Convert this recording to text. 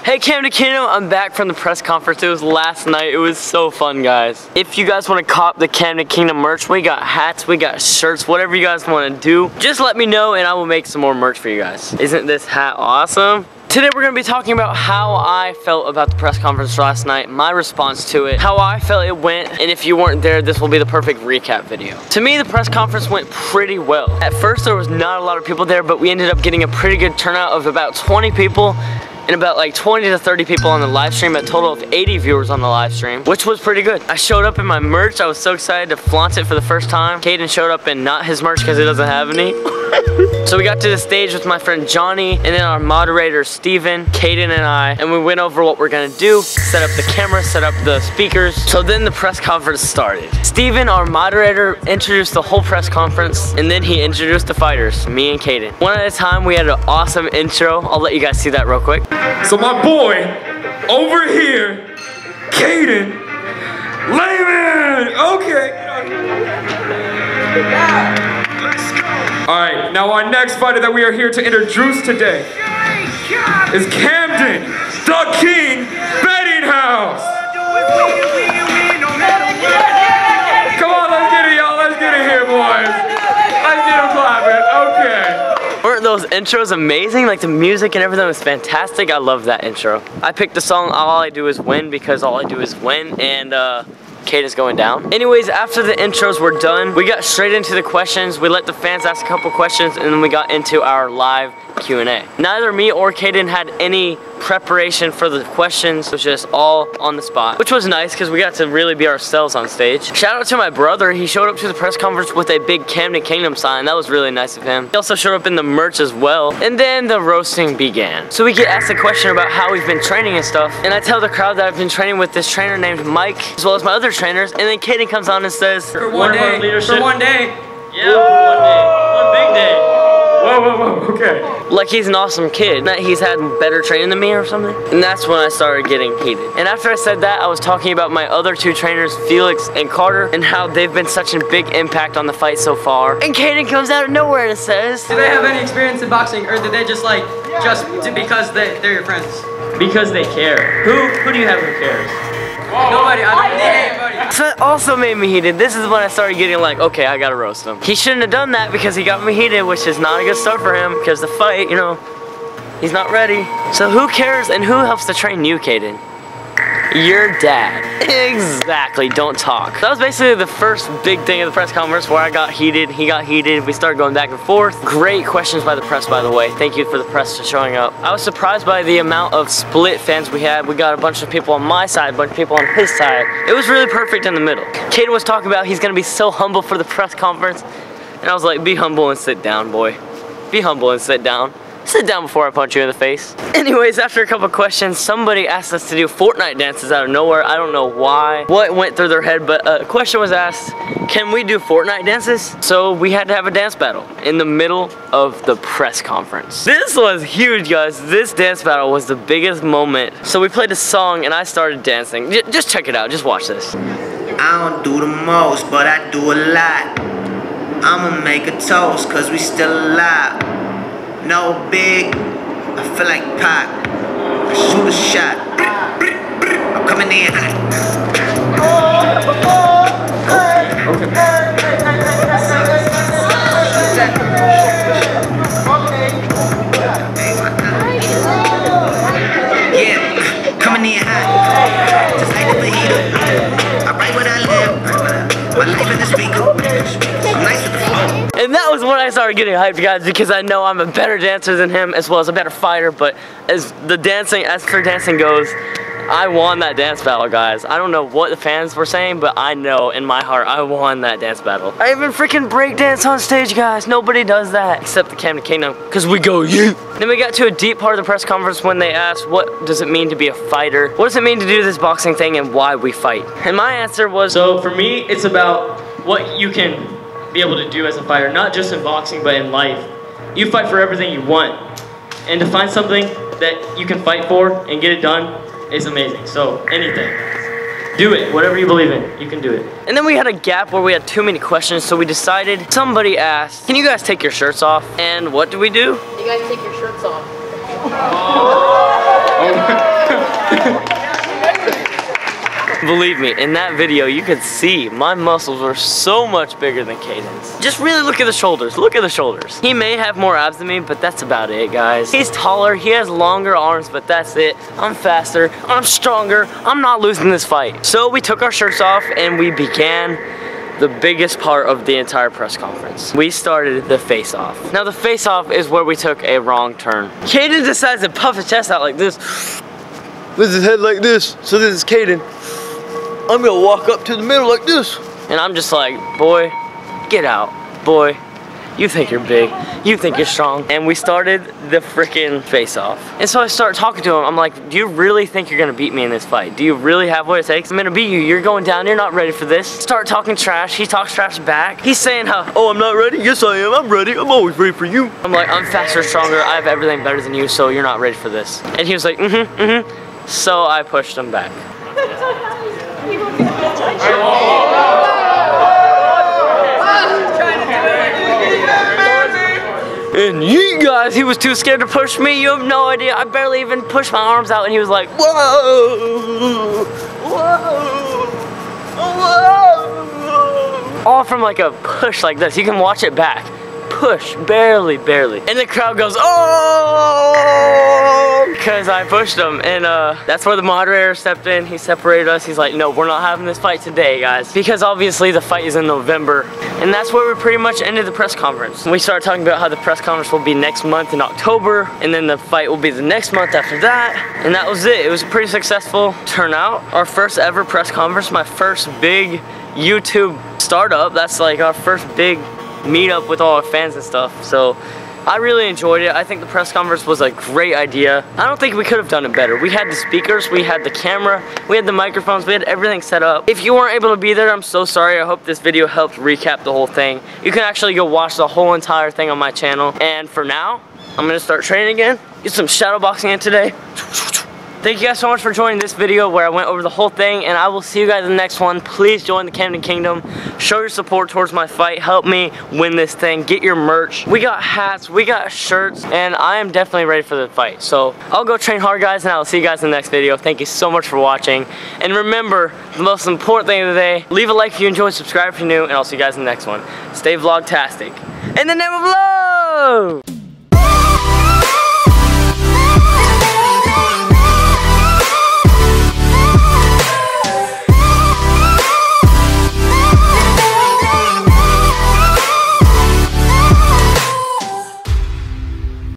Hey Camden, I'm back from the press conference. It was last night. It was so fun, guys. If you guys want to cop the Camden Kingdom merch, we got hats, we got shirts, whatever you guys want to do, just let me know and I will make some more merch for you guys. Isn't this hat awesome? Today we're going to be talking about how I felt about the press conference last night, my response to it, how I felt it went, and if you weren't there, this will be the perfect recap video. To me, the press conference went pretty well. At first, there was not a lot of people there, but we ended up getting a pretty good turnout of about 20 people, and about like 20 to 30 people on the live stream, a total of 80 viewers on the live stream, which was pretty good. I showed up in my merch. I was so excited to flaunt it for the first time. Kaeden showed up in not his merch because he doesn't have any. So we got to the stage with my friend Johnny, and then our moderator Steven, Kaeden, and I, and we went over what we're gonna do, set up the camera, set up the speakers. So then the press conference started. Steven, our moderator, introduced the whole press conference, and then he introduced the fighters, me and Kaeden. One at a time, we had an awesome intro. I'll let you guys see that real quick. So my boy, over here, Kaeden, Layman, okay. All right, now our next fighter that we are here to introduce today is Camden, the King, Bettinghouse. Come on, let's get it, y'all, let's get it here, boys. Let's get them clapping, okay. Weren't those intros amazing? Like the music and everything was fantastic. I love that intro. I picked the song All I Do Is Win because all I do is win, and Kaeden's going down. Anyways, after the intros were done, we got straight into the questions. We let the fans ask a couple questions, and then we got into our live Q&A. Neither me or Kaeden had any preparation for the questions. It was just all on the spot, which was nice because we got to really be ourselves on stage. Shout out to my brother. He showed up to the press conference with a big Camden Kingdom sign. That was really nice of him. He also showed up in the merch as well. And then the roasting began. So we get asked a question about how we've been training and stuff. And I tell the crowd that I've been training with this trainer named Mike, as well as my other trainers. And then Kaeden comes on and says, For one day. Yeah, for one day. One big day. Whoa, okay. Like he's an awesome kid, that he's had better training than me or something. And that's when I started getting heated. And after I said that, I was talking about my other two trainers, Felix and Carter, and how they've been such a big impact on the fight so far. And Kaeden comes out of nowhere and says, Do they have any experience in boxing, or did they just like, because they're your friends? Because they care. Who do you have who cares? Nobody, I don't need anybody. So it also made me heated. This is when I started getting like, okay, I gotta roast him. He shouldn't have done that because he got me heated, which is not a good start for him because the fight, you know, he's not ready. So who cares and who helps to train you, Kaeden? Your dad. Exactly, don't talk. That was basically the first big thing of the press conference where I got heated, he got heated, we started going back and forth. Great questions by the press, by the way. Thank you for the press for showing up. I was surprised by the amount of split fans we had. We got a bunch of people on my side, a bunch of people on his side. It was really perfect in the middle. Kaeden was talking about he's gonna be so humble for the press conference. And I was like, be humble and sit down, boy. Be humble and sit down. Sit down before I punch you in the face. Anyways, after a couple questions, somebody asked us to do Fortnite dances out of nowhere. I don't know why, what went through their head, but a question was asked, can we do Fortnite dances? So we had to have a dance battle in the middle of the press conference. This was huge, guys. This dance battle was the biggest moment. So we played a song and I started dancing. Just check it out, just watch this. I don't do the most, but I do a lot. I'ma make a toast, cause we still alive. No big, I feel like Pac. I shoot a shot. I'm coming in hot. Yeah, coming in hot. Just like the fajita. I write what I live. My life in the speaker. I'm nice with the flow. And that was when I started getting hyped, guys, because I know I'm a better dancer than him as well as a better fighter, but as for dancing goes, I won that dance battle, guys. I don't know what the fans were saying, but I know in my heart I won that dance battle. I even freaking breakdance on stage, guys. Nobody does that except the Camden Kingdom, because we go you. Then we got to a deep part of the press conference when they asked, what does it mean to be a fighter? What does it mean to do this boxing thing and why we fight? And my answer was, so for me, it's about what you can be able to do as a fighter, not just in boxing, but in life. You fight for everything you want. And to find something that you can fight for and get it done is amazing. So anything. Do it. Whatever you believe in, you can do it. And then we had a gap where we had too many questions, so we decided, somebody asked, can you guys take your shirts off? And what do we do? You guys take your shirts off. Oh. Believe me, in that video, you could see my muscles were so much bigger than Kaeden's. Just really look at the shoulders. Look at the shoulders. He may have more abs than me, but that's about it, guys. He's taller. He has longer arms, but that's it. I'm faster. I'm stronger. I'm not losing this fight. So we took our shirts off and we began the biggest part of the entire press conference. We started the face-off. Now the face-off is where we took a wrong turn. Kaeden decides to puff his chest out like this. With his head like this. So this is Kaeden. I'm gonna walk up to the middle like this. And I'm just like, boy, get out. Boy, you think you're big. You think you're strong. And we started the freaking face-off. And so I start talking to him. I'm like, do you really think you're gonna beat me in this fight? Do you really have what it takes? I'm gonna beat you. You're going down. You're not ready for this. Start talking trash. He talks trash back. He's saying how, oh, I'm not ready? Yes, I am. I'm ready. I'm always ready for you. I'm like, I'm faster, stronger. I have everything better than you, so you're not ready for this. And he was like, So I pushed him back. And you guys, he was too scared to push me. You have no idea. I barely even pushed my arms out, and he was like, whoa, whoa, whoa. All from like a push like this. You can watch it back. Push, barely. And the crowd goes, oh, because I pushed him. And that's where the moderator stepped in. He separated us. He's like, no, we're not having this fight today, guys. Because obviously the fight is in November. And that's where we pretty much ended the press conference. We started talking about how the press conference will be next month in October. And then the fight will be the next month after that. And that was it. It was a pretty successful turnout. Our first ever press conference, my first big YouTube startup. That's like our first big meet up with all our fans and stuff. So I really enjoyed it. I think the press conference was a great idea. I don't think we could have done it better. We had the speakers, we had the camera, we had the microphones, we had everything set up. If you weren't able to be there, I'm so sorry. I hope this video helped recap the whole thing. You can actually go watch the whole entire thing on my channel. And for now, I'm gonna start training again, get some shadow boxing in today. Thank you guys so much for joining this video where I went over the whole thing, and I will see you guys in the next one. Please join the Camden Kingdom. Show your support towards my fight. Help me win this thing. Get your merch. We got hats, we got shirts, and I am definitely ready for the fight. So I'll go train hard, guys, and I will see you guys in the next video. Thank you so much for watching. And remember, the most important thing of the day, leave a like if you enjoyed, subscribe if you're new, and I'll see you guys in the next one. Stay vlogtastic. In the name of love!